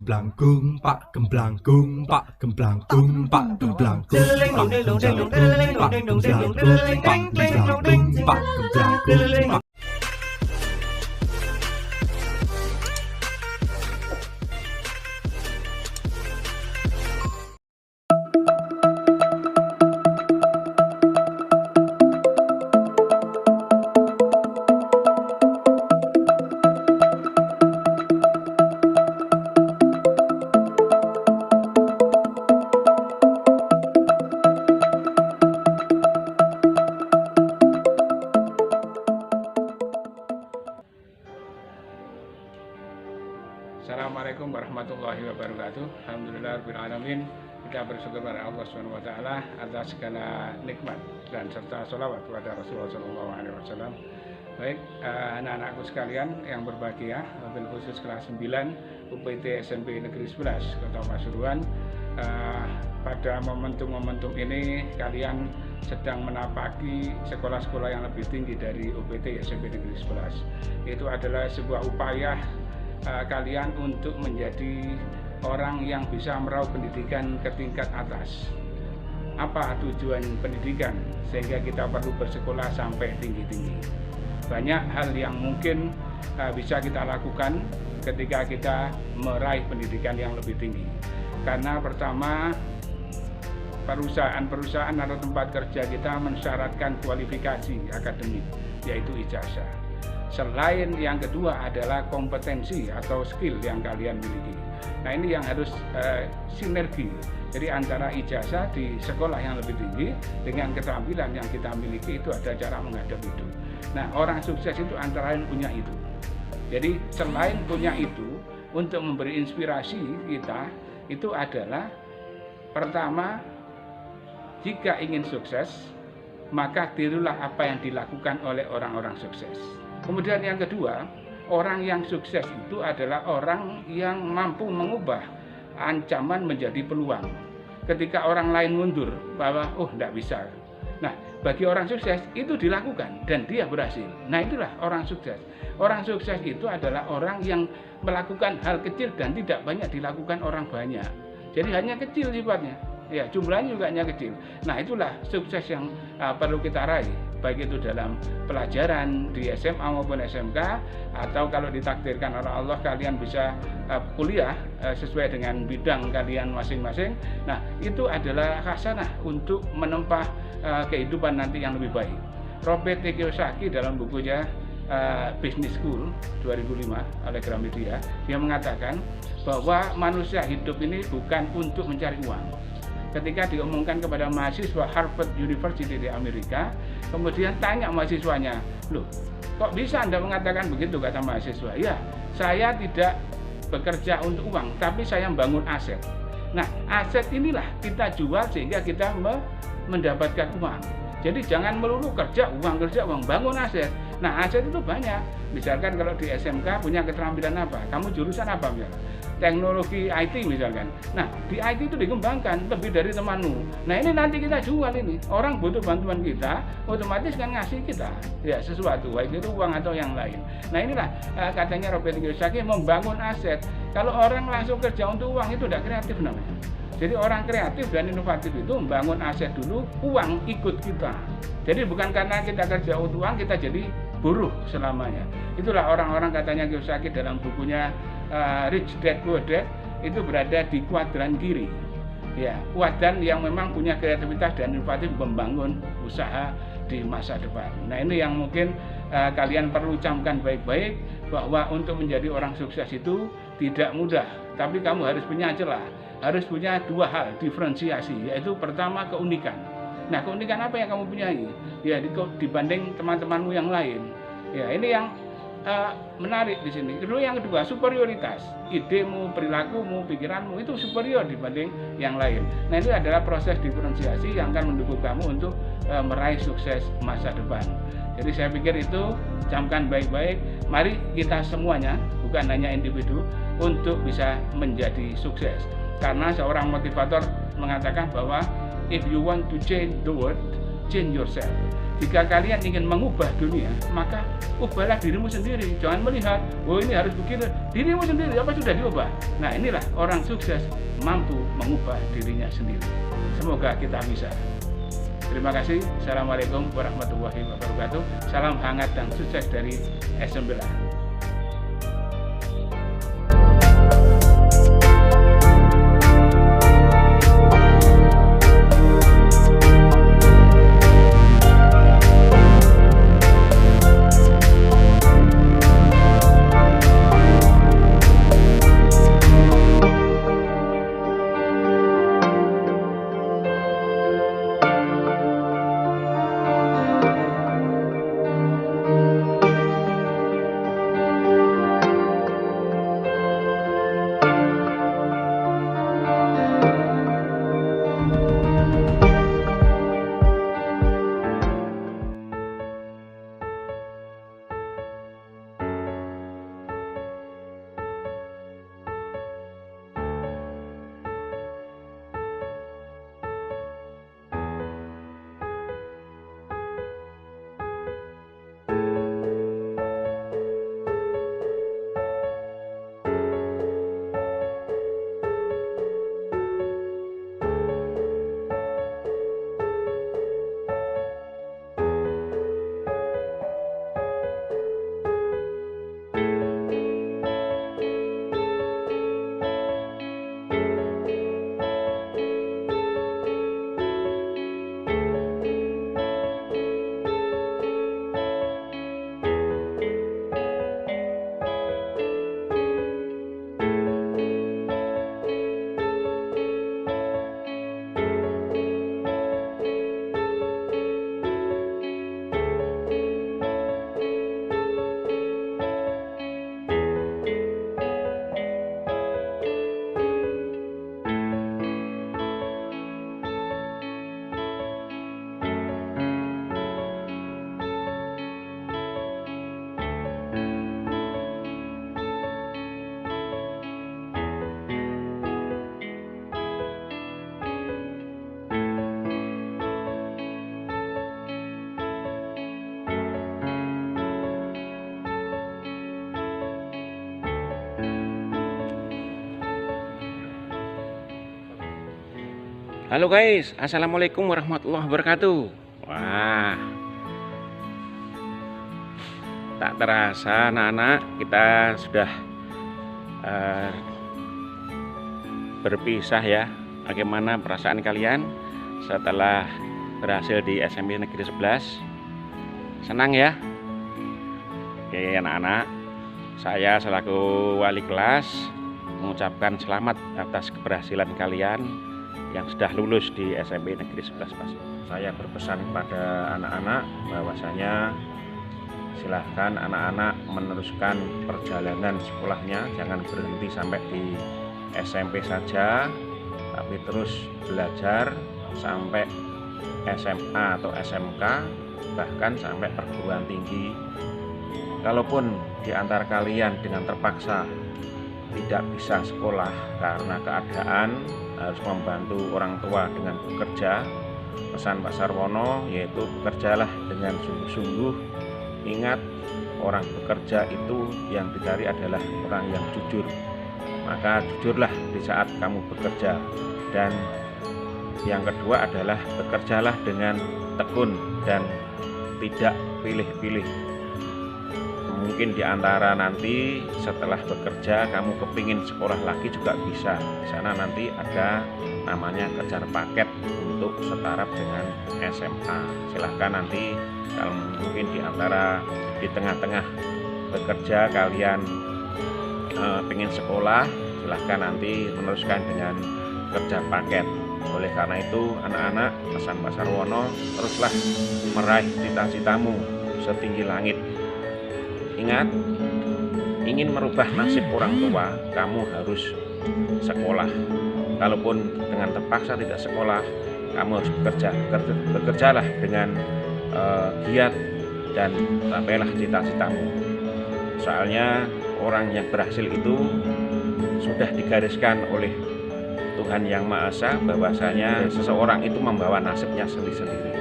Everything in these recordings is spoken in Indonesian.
Gemblanggung pak, gemblanggung pak, gemblanggung pak, gemblanggung pak, gemblanggung pak, gemblanggung pak, gemblanggung pak, gemblanggung pak. Assalamualaikum warahmatullahi wabarakatuh. Alhamdulillahirrahmanirrahim. Kita bersyukur kepada Allah SWT atas segala nikmat dan serta sholawat kepada Rasulullah SAW. Baik, anak-anakku sekalian yang berbahagia, wabil khusus kelas 9 UPT SMP Negeri 11 Kota Pasuruan. Pada momentum ini kalian sedang menapaki sekolah-sekolah yang lebih tinggi dari UPT SMP Negeri 11. Itu adalah sebuah upaya kalian untuk menjadi orang yang bisa meraup pendidikan ke tingkat atas. Apa tujuan pendidikan? Sehingga kita perlu bersekolah sampai tinggi-tinggi. Banyak hal yang mungkin bisa kita lakukan ketika kita meraih pendidikan yang lebih tinggi. Karena pertama, perusahaan-perusahaan atau tempat kerja kita mensyaratkan kualifikasi akademik, yaitu ijazah. Selain yang kedua adalah kompetensi atau skill yang kalian miliki. Nah, ini yang harus sinergi. Jadi antara ijazah di sekolah yang lebih tinggi dengan keterampilan yang kita miliki itu ada cara menghadapi itu. Nah, orang sukses itu antara lain punya itu. Jadi selain punya itu, untuk memberi inspirasi kita itu adalah pertama, jika ingin sukses, maka tirulah apa yang dilakukan oleh orang-orang sukses. Kemudian yang kedua, orang yang sukses itu adalah orang yang mampu mengubah ancaman menjadi peluang. Ketika orang lain mundur bahwa tidak bisa. Nah, bagi orang sukses itu dilakukan dan dia berhasil. Nah, itulah orang sukses. Orang sukses itu adalah orang yang melakukan hal kecil dan tidak banyak dilakukan orang banyak. Jadi hanya kecil sifatnya. Ya, jumlahnya juga hanya kecil. Nah, itulah sukses yang perlu kita raih, baik itu dalam pelajaran di SMA maupun SMK, atau kalau ditakdirkan oleh Allah kalian bisa kuliah sesuai dengan bidang kalian masing-masing. Nah, itu adalah hasanah untuk menempa kehidupan nanti yang lebih baik. Robert T. Kiyosaki dalam bukunya Business School 2005 oleh Gramedia, dia mengatakan bahwa manusia hidup ini bukan untuk mencari uang. Ketika diumumkan kepada mahasiswa Harvard University di Amerika, kemudian tanya mahasiswanya, loh, kok bisa Anda mengatakan begitu? Kata mahasiswa, ya, saya tidak bekerja untuk uang, tapi saya membangun aset. Nah, aset inilah kita jual sehingga kita mendapatkan uang. Jadi jangan melulu kerja uang, bangun aset. Nah, aset itu banyak. Misalkan kalau di SMK punya keterampilan apa? Kamu jurusan apa misalnya? Teknologi IT misalkan. Nah, di IT itu dikembangkan lebih dari temanmu. Nah, ini nanti kita jual ini. Orang butuh bantuan kita, otomatis kan ngasih kita ya sesuatu, baik itu uang atau yang lain. Nah, inilah katanya Robert Kiyosaki, membangun aset. Kalau orang langsung kerja untuk uang itu tidak kreatif namanya. Jadi orang kreatif dan inovatif itu membangun aset dulu, uang ikut kita. Jadi bukan karena kita kerja untuk uang kita jadi buruh selamanya. Itulah orang-orang katanya Kiyosaki dalam bukunya Rich Dad Poor Dad itu berada di kuadran kiri. Ya, kuadran yang memang punya kreativitas dan inovatif membangun usaha di masa depan. Nah, ini yang mungkin kalian perlu camkan baik-baik, bahwa untuk menjadi orang sukses itu tidak mudah, tapi kamu harus punya celah, harus punya dua hal diferensiasi, yaitu pertama keunikan. Nah, keunikan apa yang kamu punyai? Ya, dibanding teman-temanmu yang lain. Ya, ini yang menarik di sini. Kedua, yang kedua, superioritas. Idemu, perilakumu, pikiranmu itu superior dibanding yang lain. Nah, ini adalah proses diferensiasi yang akan mendukung kamu untuk meraih sukses masa depan. Jadi saya pikir itu camkan baik-baik. Mari kita semuanya, bukan hanya individu, untuk bisa menjadi sukses. Karena seorang motivator mengatakan bahwa if you want to change the world, change yourself. Jika kalian ingin mengubah dunia, maka ubahlah dirimu sendiri. Jangan melihat, oh ini harus begini. Dirimu sendiri, apa sudah diubah? Nah inilah orang sukses mampu mengubah dirinya sendiri. Semoga kita bisa. Terima kasih. Assalamualaikum warahmatullahi wabarakatuh. Salam hangat dan sukses dari S9. Halo guys, assalamualaikum warahmatullahi wabarakatuh. Wah, tak terasa anak-anak kita sudah berpisah ya. Bagaimana perasaan kalian setelah berhasil di SMP Negeri 11? Senang ya? Oke anak-anak, saya selaku wali kelas mengucapkan selamat atas keberhasilan kalian yang sudah lulus di SMP Negeri 11 Pas. Saya berpesan kepada anak-anak bahwasanya silahkan anak-anak meneruskan perjalanan sekolahnya, jangan berhenti sampai di SMP saja, tapi terus belajar sampai SMA atau SMK, bahkan sampai perguruan tinggi. Kalaupun di antara kalian dengan terpaksa tidak bisa sekolah karena keadaan harus membantu orang tua dengan bekerja, pesan Pak Sarwono yaitu bekerjalah dengan sungguh-sungguh. Ingat, orang bekerja itu yang dicari adalah orang yang jujur. Maka jujurlah di saat kamu bekerja. Dan yang kedua adalah bekerjalah dengan tekun dan tidak pilih-pilih. Mungkin di antara nanti setelah bekerja kamu kepingin sekolah lagi juga bisa. Di sana nanti ada namanya kejar paket untuk setaraf dengan SMA. Silahkan nanti kalau mungkin di antara di tengah-tengah bekerja kalian pengen sekolah, silahkan nanti meneruskan dengan kejar paket. Oleh karena itu anak-anak, pesan Pak Sarwono, teruslah meraih cita-citamu setinggi langit. Ingat, ingin merubah nasib orang tua, kamu harus sekolah. Kalaupun dengan terpaksa tidak sekolah, kamu harus bekerja. Bekerjalah dengan giat dan sampailah cita-citamu. Soalnya orang yang berhasil itu sudah digariskan oleh Tuhan Yang Maha Esa bahwasanya seseorang itu membawa nasibnya sendiri-sendiri.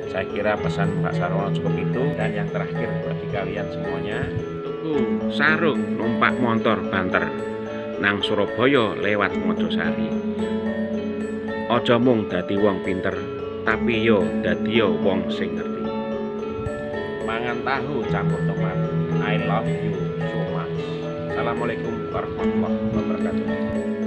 Saya kira pesan Pak Sarwono cukup itu. Dan yang terakhir bagi kalian semuanya, tuku sarung numpak motor banter nang Surabaya lewat Mojosari. Aja mung dadi wong pinter, tapi yo dadi wong sing ngerti. Mangan tahu campur tomat. I love you so much. Assalamualaikum warahmatullahi wabarakatuh.